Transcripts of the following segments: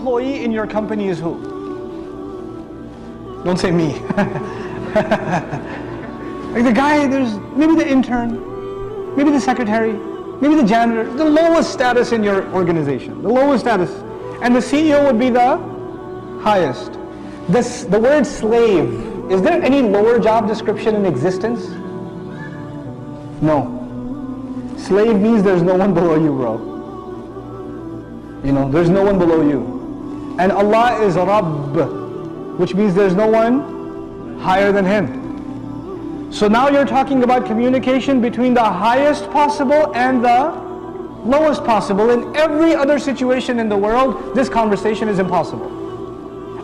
employee in your company is who? Don't say me. Like the guy, there's maybe the intern, maybe the secretary, maybe the janitor, the lowest status in your organization, the lowest status. And the CEO would be the highest. The word slave, is there any lower job description in existence? No. Slave means there's no one below you, bro. You know, there's no one below you. And Allah is Rabb, which means there's no one higher than Him. So now you're talking about communication between the highest possible and the lowest possible. In every other situation in the world, this conversation is impossible.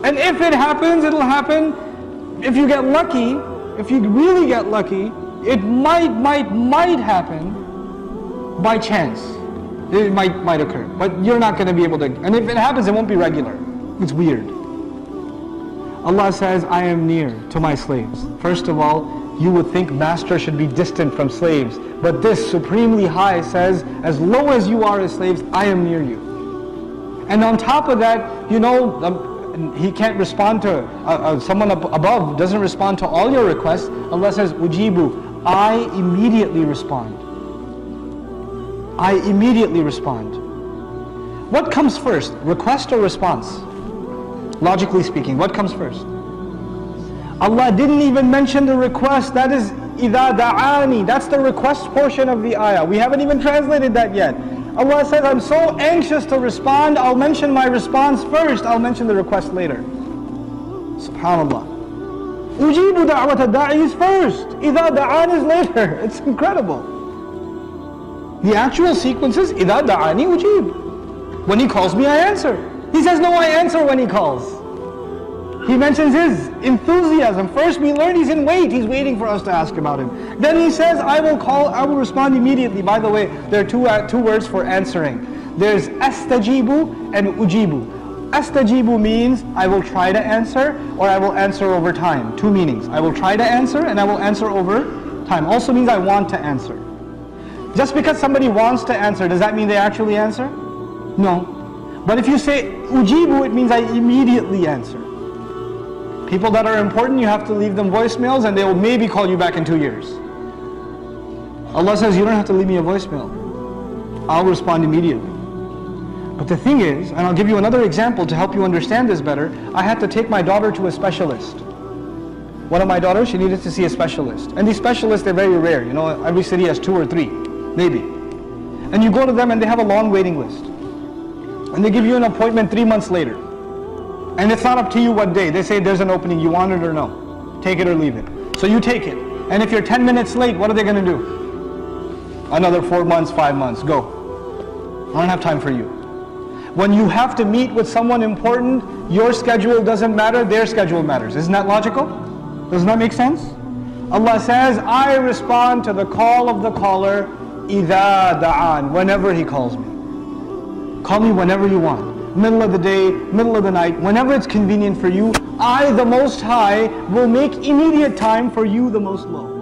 And if it happens, it'll happen. If you get lucky, if you really get lucky, it might happen by chance. It might occur, but you're not going to be able to. And if it happens, it won't be regular. It's weird. Allah says, I am near to my slaves. First of all, you would think master should be distant from slaves, but this supremely high says, as low as you are as slaves, I am near you. And on top of that, you know, He can't respond to, someone above doesn't respond to all your requests. Allah says, Ujibu, I immediately respond. I immediately respond. What comes first, request or response? Logically speaking, what comes first? Allah didn't even mention the request. That is إِذَا دَعَانِي. That's the request portion of the ayah. We haven't even translated that yet. Allah says, I'm so anxious to respond, I'll mention my response first, I'll mention the request later. SubhanAllah. Ujibu da'wat ad-da'i is first. إِذَا دَعَانِ is later. It's incredible. The actual sequence is إِذَا دَعَانِ ujib. When He calls me, I answer. He says, no, I answer when He calls. He mentions His enthusiasm. First we learn He's in wait. He's waiting for us to ask about Him. Then He says, I will respond immediately. By the way, there are two words for answering. There's astajibu and ujibu. Astajibu means I will try to answer, or I will answer over time. Two meanings. I will try to answer and I will answer over time. Also means I want to answer. Just because somebody wants to answer, does that mean they actually answer? No. But if you say ujibu, it means I immediately answer. People that are important, you have to leave them voicemails and they will maybe call you back in 2 years. Allah says, you don't have to leave me a voicemail. I'll respond immediately. But the thing is, and I'll give you another example to help you understand this better, I had to take my daughter to a specialist. One of my daughters, she needed to see a specialist. And these specialists, they're very rare. You know, every city has 2 or 3, maybe. And you go to them and they have a long waiting list. And they give you an appointment 3 months later. And it's not up to you what day. They say there's an opening, you want it or no. Take it or leave it. So you take it. And if you're 10 minutes late, what are they going to do? Another 4 months, 5 months, go. I don't have time for you. When you have to meet with someone important, your schedule doesn't matter, their schedule matters. Isn't that logical? Doesn't that make sense? Allah says, I respond to the call of the caller, إِذَا دَعَانِ, whenever he calls me. Call me whenever you want. Middle of the day, middle of the night, whenever it's convenient for you, I, the Most High, will make immediate time for you, the Most Low.